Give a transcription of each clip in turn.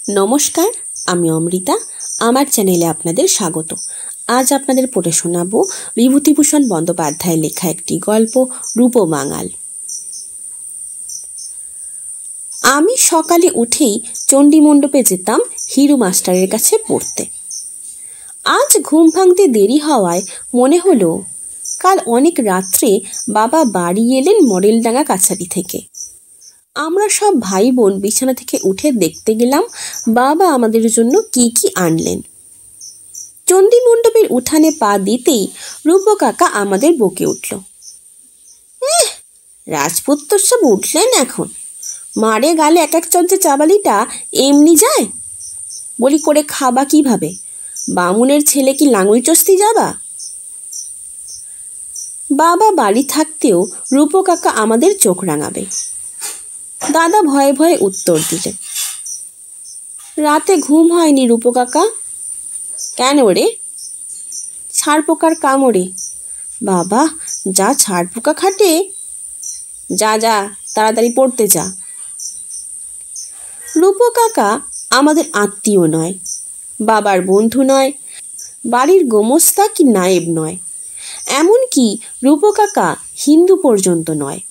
নমস্কার, আমি অমৃতা। আমার চ্যানেলে আপনাদের স্বাগত। আজ আপনাদের পড়ে শোনাবো বিভূতিভূষণ বন্দ্যোপাধ্যায়ের লেখা একটি গল্প, রূপবাঙাল। আমি সকালে উঠেই চণ্ডীমণ্ডপে যেতাম হিরু মাস্টারের কাছে পড়তে। আজ ঘুম ভাঙতে দেরি হওয়ায় মনে হলো কাল অনেক রাত্রে বাবা বাড়ি এলেন মডেলডাঙ্গা কাছারি থেকে। আমরা সব ভাই বোন বিছানা থেকে উঠে দেখতে গেলাম বাবা আমাদের জন্য কি কি আনলেন। চণ্ডীমণ্ডপের উঠানে পা দিতেই রূপ কাকা আমাদের বকে উঠল, রাজপুত্র সব উঠলেন এখন, মারে গালে এক এক চঞ্চে চাবালিটা এমনি যায়, বলি করে খাবা কিভাবে? বামুনের ছেলে কি লাঙুল চস্তি যাবা? বাবা বাড়ি থাকতেও রূপ কাকা আমাদের চোখ রাঙাবে। দাদা ভয়ে ভয়ে উত্তর দিলেন, রাতে ঘুম হয়নি রূপ কাকা। কেন রে? ছাড় পোকার কামড়ে। বাবা যা ছাড় পোকা খাটে। যা যা তাড়াতাড়ি পড়তে যা। রূপ কাকা আমাদের আত্মীয় নয়, বাবার বন্ধু নয়, বাড়ির গোমস্তা কি নায়েব নয়, এমনকি রূপ কাকা হিন্দু পর্যন্ত নয়।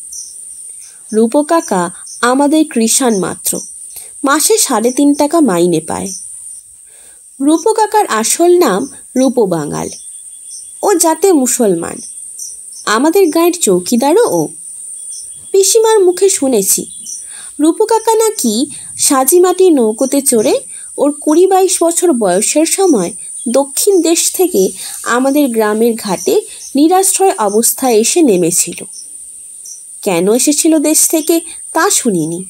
রূপ কাকা আমাদের কৃষাণ মাত্র, মাসে 3.5 টাকা মাইনে পায়। রূপ কাকার আসল নাম রূপবাঙাল। ও জাতে মুসলমান, আমাদের গাঁয়ের চৌকিদারও ও। পিসিমার মুখে শুনেছি রূপ কাকা নাকি সাজিমাটির নৌকোতে চড়ে ওর 20-22 বছর বয়সের সময় দক্ষিণ দেশ থেকে আমাদের গ্রামের ঘাটে নিরাশ্রয় অবস্থায় এসে নেমেছিল। কেন এসেছিল দেশ থেকে তা শুনিনি,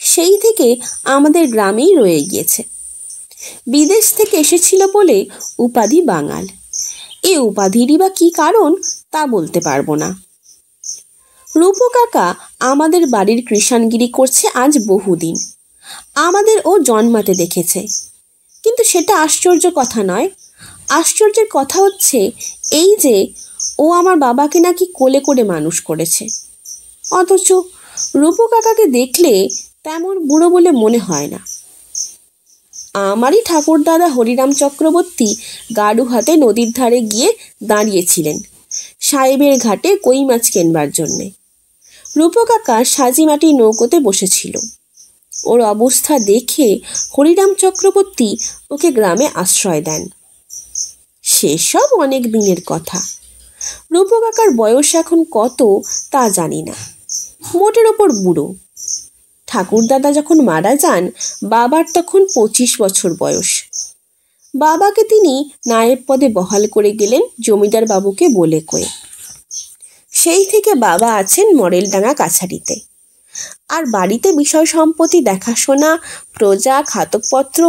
সেই থেকে আমাদের গ্রামেই রয়ে গিয়েছে। বিদেশ থেকে এসেছিল বলে উপাধি বাঙাল। এ উপাধিরই বা কী কারণ তা বলতে পারবো না। রূপ কাকা আমাদের বাড়ির কৃষাণগিরি করছে আজ বহুদিন। আমাদের ও জন্মাতে দেখেছে, কিন্তু সেটা আশ্চর্য কথা নয়। আশ্চর্যের কথা হচ্ছে এই যে ও আমার বাবাকে নাকি কোলে করে মানুষ করেছে, অথচ রূপ কাকাকে দেখলে তেমন বুড়ো বলে মনে হয় না। আমারই ঠাকুরদাদা হরিরাম চক্রবর্তী গাড়ু হাতে নদীর ধারে গিয়ে দাঁড়িয়েছিলেন সাহেবের ঘাটে কই মাছ কেনবার জন্যে। রূপ কাকা সাজিমাটির নৌকোতে বসেছিল। ওর অবস্থা দেখে হরিরাম চক্রবর্তী ওকে গ্রামে আশ্রয় দেন। সেসব অনেক দিনের কথা। রূপ কাকার বয়স এখন কত তা জানি না, মোটের ওপর বুড়ো। ঠাকুরদাদা যখন মারা যান বাবার তখন 25 বছর বয়স। বাবাকে তিনি নায়েব পদে বহাল করে গেলেন জমিদার বাবুকে বলে কয়ে। সেই থেকে বাবা আছেন মডেলডাঙ্গা কাছারিতে। আর বাড়িতে বিষয় সম্পত্তি দেখাশোনা, প্রজা, খাতকপত্র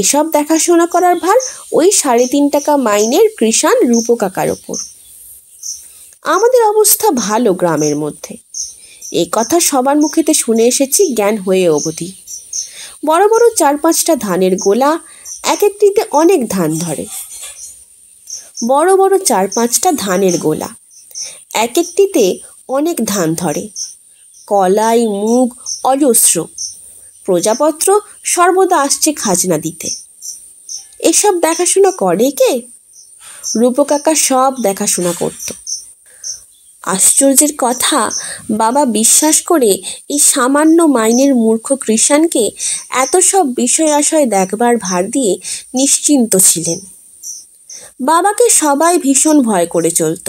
এসব দেখাশোনা করার ভার ওই 3.5 টাকা মাইনের কৃষাণ রূপ কাকার ওপর। আমাদের অবস্থা ভালো গ্রামের মধ্যে, এ কথা সবার মুখেতে শুনে এসেছি জ্ঞান হয়ে অবধি। বড় বড় 4-5টা ধানের গোলা, এক একটিতে অনেক ধান ধরে। বড় বড় 4-5টা ধানের গোলা, এক একটিতে অনেক ধান ধরে। কলাই, মুগ অজস্র। প্রজাপত্র সর্বদা আসছে খাজনা দিতে। এসব দেখাশোনা করে কে? রূপ কাকা সব দেখাশোনা করত। আশ্চর্যের কথা, বাবা বিশ্বাস করে এই সামান্য মাইনের মূর্খ কৃষাণকে এত সব বিষয় আশয় দেখবার ভার দিয়ে নিশ্চিন্ত ছিলেন। বাবাকে সবাই ভীষণ ভয় করে চলত,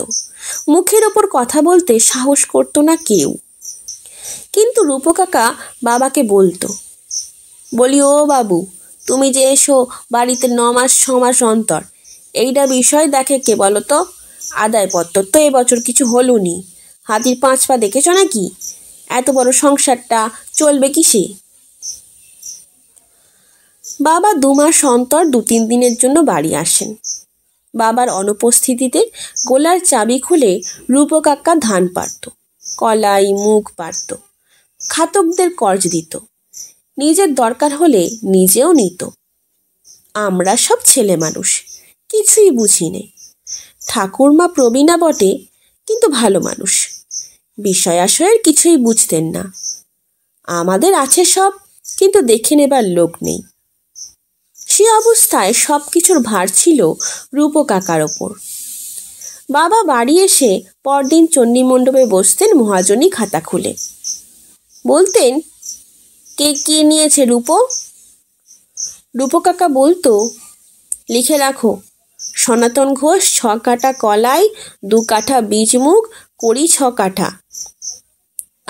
মুখের ওপর কথা বলতে সাহস করতো না কেউ। কিন্তু রূপ কাকা বাবাকে বলতো, বলি ও বাবু, তুমি যে এসো বাড়িতে 9 মাস 6 মাস অন্তর, এইটা বিষয় দেখে কে বলো তো? আদায়পত্র তো এবছর কিছু হলো নি, হাতির 5 পা দেখেছ নাকি? এত বড় সংসারটা চলবে কিসে? বাবা 2 মাস অন্তর 2-3 দিনের জন্য বাড়ি আসেন। বাবার অনুপস্থিতিতে গোলার চাবি খুলে রূপ কাকা ধান পাড়ত, কলাই মুগ পাড়ত, খাতকদের কর্জ দিত, নিজের দরকার হলে নিজেও নিত। আমরা সব ছেলে মানুষ, কিছুই বুঝি নে। ঠাকুরমা প্রবীণা বটে, কিন্তু ভালো মানুষ, বিষয় আশয়ের কিছুই বুঝতেন না। আমাদের আছে সব, কিন্তু দেখে নেবার লোক নেই। সে অবস্থায় সব কিছুর ভার ছিল রূপো কাকার ওপর। বাবা বাড়ি এসে পরদিন চণ্ডীমণ্ডপে বসতেন মহাজনী খাতা খুলে। বলতেন, কে কি নিয়েছে রূপো? রূপো কাকা বলতো, লিখে রাখো, সনাতন ঘোষ 6 কাঠা কলাই, 2 কাঠা বীজমুগ, কড়ি 6 কাঠা।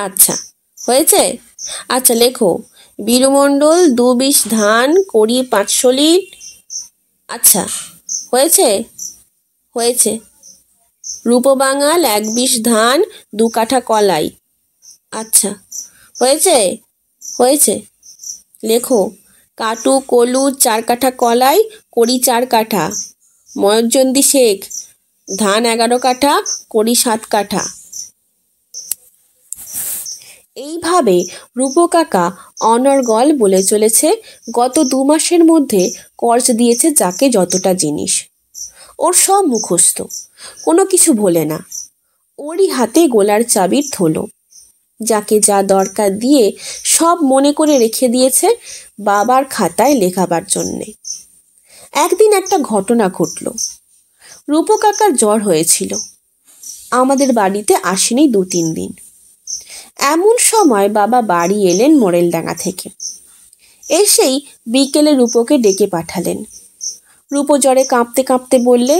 আচ্ছা, হয়েছে? আচ্ছা লেখো, বীরমণ্ডল 2 বিশ ধান, কড়ি 500 লিট। আচ্ছা, হয়েছে? হয়েছে। রূপবাঙাল 1 বিশ ধান, 2 কাঠা কলাই। আচ্ছা, হয়েছে? হয়েছে। লেখো, কাটু কলু 4 কাঠা কলাই, কড়ি 4 কাঠা। ময়ূরচন্দ্রী শেখ ধান 11 কাঠা, কড়ি 7 কাঠা। এইভাবে রূপো কাকা অনর্গল বলে চলেছে গত 2 মাসের মধ্যে কর্জ দিয়েছে যাকে যতটা জিনিস। ওর সব মুখস্থ, কোনো কিছু ভোলে না। ওরই হাতে গোলার চাবির থলো। যাকে যা দরকার দিয়ে সব মনে করে রেখে দিয়েছে বাবার খাতায় লেখাবার জন্যে। একদিন একটা ঘটনা ঘটল। রূপো কাকার জ্বর হয়েছিল। আমাদের বাড়িতে আসেনি 2-3 দিন। এমন সময় বাবা বাড়ি এলেন মোরেলডাঙ্গা থেকে। এসেই বিকেলে রূপোকে ডেকে পাঠালেন। রূপো জ্বরে কাঁপতে কাঁপতে বললে,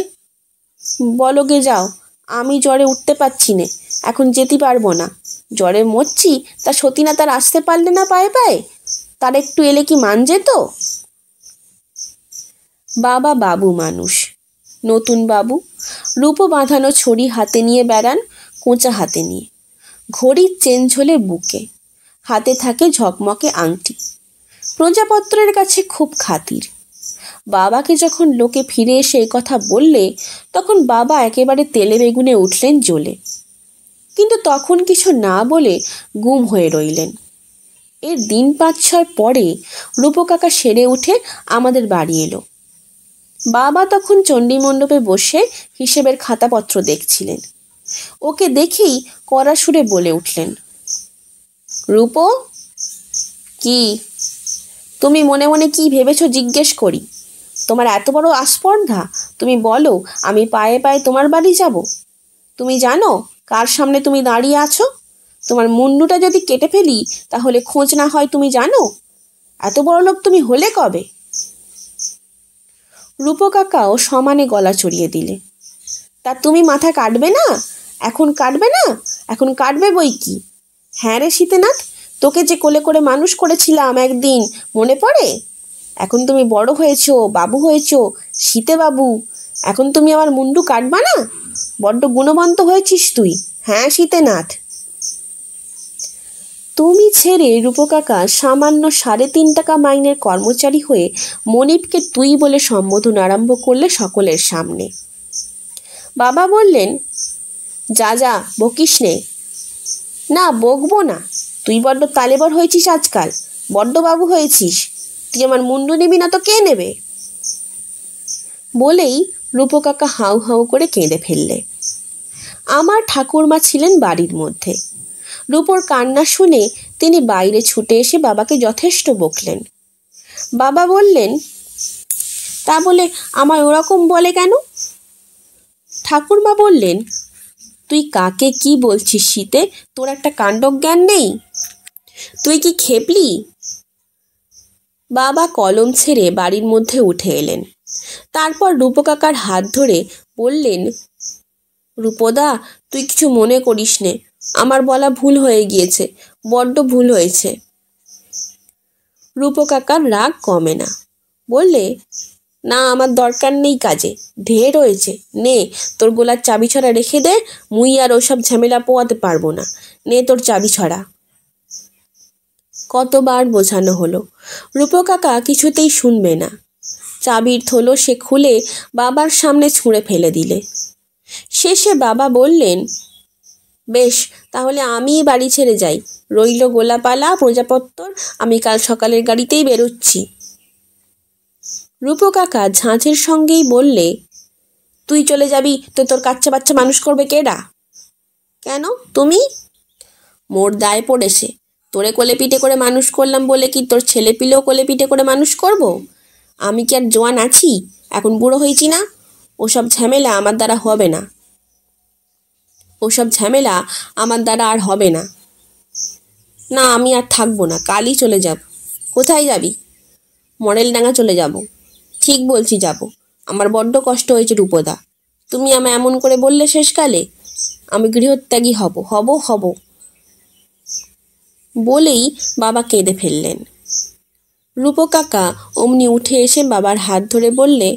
বলো গে যাও, আমি জ্বরে উঠতে পারছি নে, এখন যেতে পারবো না। জ্বরে মরছি, তা সতীনা তার আসতে পারলে না পায়ে পায়ে, তার একটু এলে কি মান যেত? বাবা বাবু মানুষ, নতুন বাবু। রূপো বাঁধানো ছড়ি হাতে নিয়ে বেড়ান, কোঁচা হাতে নিয়ে। ঘড়ির চেন ঝোলে বুকে, হাতে থাকে ঝকমকে আংটি। প্রজাপত্রের কাছে খুব খাতির। বাবাকে যখন লোকে ফিরে এসে এই কথা বললে, তখন বাবা একেবারে তেলে বেগুনে উঠলেন জ্বলে। কিন্তু তখন কিছু না বলে গুম হয়ে রইলেন। এর দিন 5-6 পরে রূপো কাকা সেরে উঠে আমাদের বাড়ি এলো। বাবা তখন চণ্ডীমণ্ডপে বসে হিসেবের খাতাপত্র দেখছিলেন। ওকে দেখেই কড়া সুরে বলে উঠলেন, রূপো। কি? তুমি মনে মনে কি ভেবেছো জিজ্ঞেস করি? তোমার এত বড় আস্পর্ধা, তুমি বলো আমি পায়ে পায়ে তোমার বাড়ি যাব? তুমি জানো কার সামনে তুমি দাঁড়িয়ে আছো? তোমার মুন্ডুটা যদি কেটে ফেলি তাহলে খোঁজ না হয় তুমি জানো? এত বড় লোক তুমি হলে কবে? রূপো কাকাও সমানে গলা চড়িয়ে দিলে, তা তুমি মাথা কাটবে না? এখন কাটবে না? এখন কাটবে বই কি। হ্যাঁ রে শীতেনাথ, তোকে যে কোলে করে মানুষ করেছিলাম একদিন, মনে পড়ে? এখন তুমি বড় হয়েছো, বাবু হয়েছো, শীতে বাবু, এখন তুমি আমার মুন্ডু কাটবা না? বড্ড গুণবন্ত হয়েছিস তুই। হ্যাঁ শীতেনাথ। তুমি ছেড়ে রূপো কাকা সামান্য 3.5 টাকা মাইনের কর্মচারী হয়ে মনিবকে তুই বলে সম্বোধন আরম্ভ করলে সকলের সামনে। বাবা বললেন, যা যা, বকিস নে। না বকবো না, তুই বড্ড তালেবর হয়েছিস আজকাল, বড্ড বাবু হয়েছিস। তুই আমার মুন্ডু নিবি না তো কে নেবে? বলেই রূপো কাকা হাউ হাউ করে কেঁদে ফেললে। আমার ঠাকুরমা ছিলেন বাড়ির মধ্যে। রূপোর কান্না শুনে তিনি বাইরে ছুটে এসে বাবাকে যথেষ্ট বকলেন। বাবা বললেন, তা বলে আমায় ওরকম বলে কেন? ঠাকুরমা বললেন, তুই কাকে কি বলছিস শীতে? তোর একটা কাণ্ডজ্ঞান নেই? তুই কি খেপলি? বাবা কলম ছেড়ে বাড়ির মধ্যে উঠে এলেন। তারপর রূপো কাকার হাত ধরে বললেন, রূপদা, তুই কিছু মনে করিস নে, আমার বলা ভুল হয়ে গিয়েছে, বড্ড ভুল হয়েছে। রূপো কাকার রাগ কমে না। বললে, না আমার দরকার নেই কাজে, ঢের হয়েছে, নে তোর গোলার চাবি ছড়া রেখে দে, মুই আর ওসব ঝামেলা পোয়াতে পারবো না, নে তোর চাবি ছড়া। কতবার বোঝানো হলো, রূপো কাকা কিছুতেই শুনবে না। চাবির থলো সে খুলে বাবার সামনে ছুঁড়ে ফেলে দিলে। শেষে বাবা বললেন, বেশ, তাহলে আমিই বাড়ি ছেড়ে যাই, রইল গোলাপালা প্রজাপত্তর, আমি কাল সকালের গাড়িতেই বেরোচ্ছি। রূপো কাকা ঝাঁঝের সঙ্গেই বললে, তুই চলে যাবি তো তোর কাচ্চা বাচ্চা মানুষ করবে কেডা? কেন তুমি? মোর দায় পড়েছে, তোরে কোলে পিঠে করে মানুষ করলাম বলে কি তোর ছেলে পিলেও কোলে পিঠে করে মানুষ করব? আমি কি আর জোয়ান আছি? এখন বুড়ো হয়েছি না? ওসব ঝামেলা আমার দ্বারা হবে না। আর হবে না। না, আমি আর থাকবো না, কালই চলে যাব। কোথায় যাবি? মডেলডাঙ্গা চলে যাব। ঠিক বলছি, যাব। আমার বড্ড কষ্ট হয়েছে রূপদা। তুমি আমায় এমন করে বললে শেষকালে। আমি গৃহত্যাগী হব বলেই বাবা কেঁদে ফেললেন। রূপকাকা অমনি উঠে এসে বাবার হাত ধরে বললে,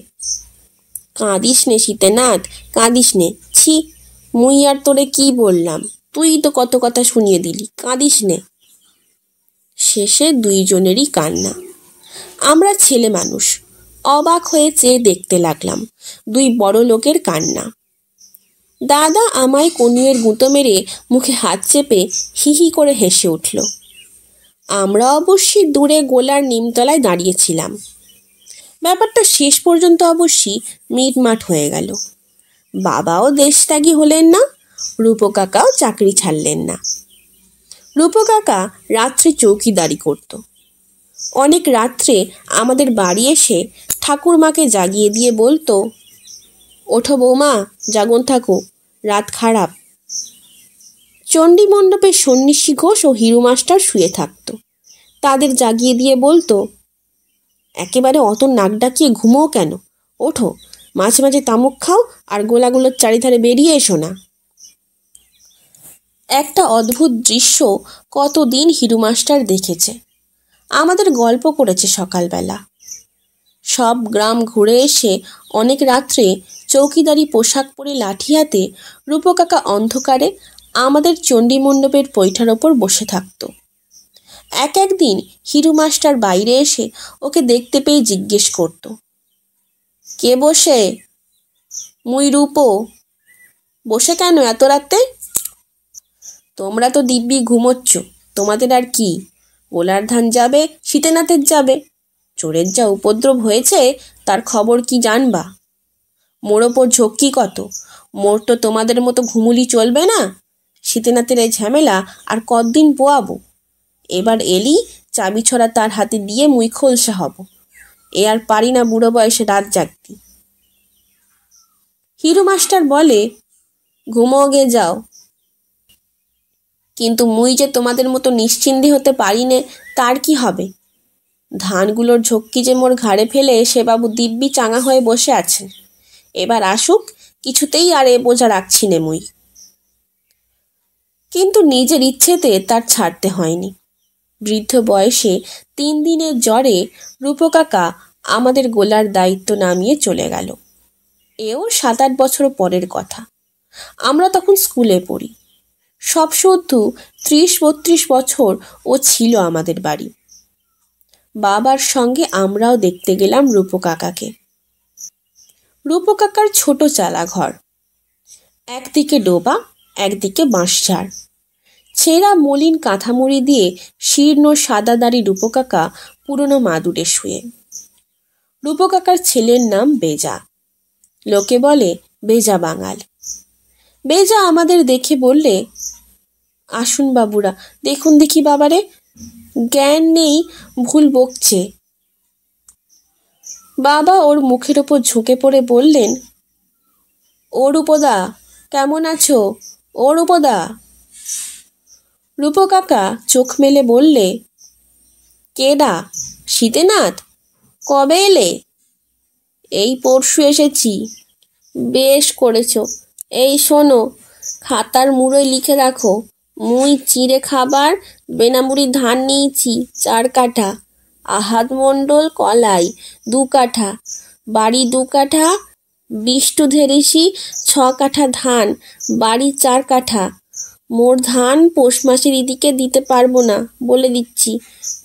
কাঁদিস নে শীতেনাথ, কাঁদিস নে। ছি, মুই আর তোরে কি বললাম? তুই তো কত কথা শুনিয়ে দিলি, কাঁদিস নে। শেষে দুইজনেরই কান্না। আমরা ছেলে মানুষ, অবাক হয়ে চেয়ে দেখতে লাগলাম দুই বড় লোকের কান্না। দাদা আমায় কনুইয়ের গুঁতো মেরে মুখে হাত চেপে হি হি করে হেসে উঠল। আমরা অবশ্যই দূরে গোলার নিমতলায় দাঁড়িয়েছিলাম। ব্যাপারটা শেষ পর্যন্ত অবশ্যই মিটমাট হয়ে গেল। বাবাও দেশত্যাগী হলেন না, রূপকাকাও চাকরি ছাড়লেন না। রূপকাকা রাত্রে চৌকিদারি করত। অনেক রাত্রে আমাদের বাড়ি এসে ঠাকুরমাকে জাগিয়ে দিয়ে বলতো, ওঠো বৌমা, জাগন থাকো, রাত খারাপ। চণ্ডী মণ্ডপে সন্ন্যাসী ঘোষ ও হিরু মাস্টার শুয়ে থাকতো। তাদের জাগিয়ে দিয়ে বলতো, একেবারে অত নাক ডাকিয়ে ঘুমোও কেন? ওঠো, মাঝে মাঝে তামুক খাও আর গোলাগুলোর চারিধারে বেরিয়ে এসো না। একটা অদ্ভুত দৃশ্য কতদিন হিরু মাস্টার দেখেছে, আমাদের গল্প করেছে সকালবেলা। সব গ্রাম ঘুরে এসে অনেক রাত্রে চৌকিদারি পোশাক পরে লাঠি হাতে রূপকাকা অন্ধকারে আমাদের চণ্ডী মণ্ডপের পৈঠার ওপর বসে থাকত। একদিন হিরু মাস্টার বাইরে এসে ওকে দেখতে পেয়ে জিজ্ঞেস করত, কে বসে? মুই রূপো। বসে কেন এত রাতে? তোমরা তো দিব্যি ঘুমোচ্ছ, তোমাদের আর কি? গোলার ধান যাবে, শীতেনাথের যাবে। চোরের যা উপদ্রব হয়েছে তার খবর কি জানবা? মোর ওপর ঝক্কি কত। মোর তো তোমাদের মতো ঘুমুলি চলবে না। শীতেনাথের এই ঝামেলা আর কতদিন পোয়াবো? এবার এলি চাবি ছড়া তার হাতে দিয়ে মুই খোলসা হব। এ আর পারি না বুড়ো বয়সে রাত জাগতি। হিরু মাস্টার বলে, ঘুমোগে যাও। কিন্তু মুই যে তোমাদের মতো নিশ্চিন্দি হতে পারি নে, তার কি হবে? ধানগুলোর ঝক্কি যে মোর ঘাড়ে ফেলে সে বাবু দিব্যি চাঙা হয়ে বসে আছেন। এবার আসুক, কিছুতেই আর এ বোঝা রাখছি নে মুই। কিন্তু নিজের ইচ্ছেতে তার ছাড়তে হয়নি। বৃদ্ধ বয়সে 3 দিনের জ্বরে রূপকাকা আমাদের গোলার দায়িত্ব নামিয়ে চলে গেল। এও 7-8 বছর পরের কথা। আমরা তখন স্কুলে পড়ি। সব সদ্য 30-32 বছর ও ছিল আমাদের বাড়ি। বাবার সঙ্গে আমরাও দেখতে গেলাম রূপকাকাকে। রূপকাকার ছোট চালা ঘর, একদিকে ডোবা, একদিকে বাঁশঝাড়। ছেঁড়া মলিন কাঁথামুড়ি দিয়ে শীর্ণ সাদা দাড়ি রূপকাকা পুরনো মাদুরে শুয়ে। রূপকাকার ছেলের নাম বেজা। লোকে বলে বেজা বাঙাল। বেজা আমাদের দেখে বললে, আসুন বাবুরা, দেখুন দেখি বাবারে, জ্ঞান নেই, ভুল বকছে। বাবা ওর মুখের ওপর ঝুঁকে পড়ে বললেন, ও রূপদা, কেমন আছো? ও রূপদা। রূপকাকা চোখ মেলে বললে, কেডা? শীতেনাথ? কবে এলে? এই পরশু এসেছি। বেশ করেছ। এই শোনো, খাতার মুড়োয় লিখে রাখো, মুই চিঁড়ে খাবার বেনামুড়ি ধান নিয়েছি 4 কাঠা, আহাদ মণ্ডল কলাই 2 কাঠা, বাড়ি 2 কাঠা, বিষ্টু ধেরিসি 6 কাঠা ধান, বাড়ি 4 কাঠা। মোর ধান পৌষ মাসের এদিকে দিতে পারবো না, বলে দিচ্ছি,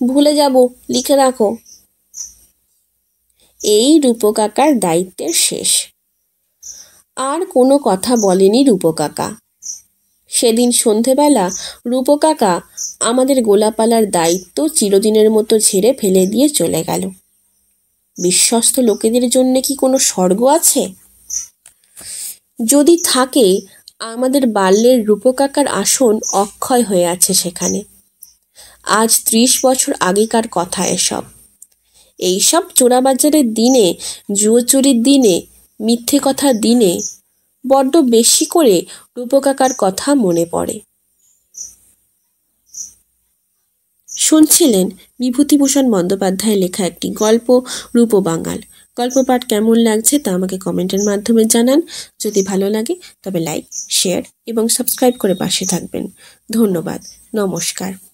ভুলে যাব, লিখে রাখো। এই রূপকাকার দায়িত্বের শেষ। আর কোনো কথা বলেনি রূপকাকা। সেদিন সন্ধেবেলা রূপকাকা আমাদের গোলাপালার দায়িত্ব চিরদিনের মতো ঝেড়ে ফেলে দিয়ে চলে গেল। বিশ্বস্ত লোকেদের জন্য কি কোনো স্বর্গ আছে? যদি থাকে, আমাদের বাল্যের রূপকাকার আসন অক্ষয় হয়ে আছে সেখানে। আজ 30 বছর আগেকার কথা এসব। এইসব চোরাবাজারের দিনে, জুয়ো চুরির দিনে, মিথ্যে কথার দিনে বড্ড বেশি করে রূপকাকার কথা মনে পড়ে। শুনছিলেন বিভূতিভূষণ বন্দ্যোপাধ্যায়ের লেখা একটি গল্প, রূপবাঙাল। গল্প পাঠ কেমন লাগছে তা আমাকে কমেন্টের মাধ্যমে জানান। যদি ভালো লাগে তবে লাইক, শেয়ার এবং সাবস্ক্রাইব করে পাশে থাকবেন। ধন্যবাদ। নমস্কার।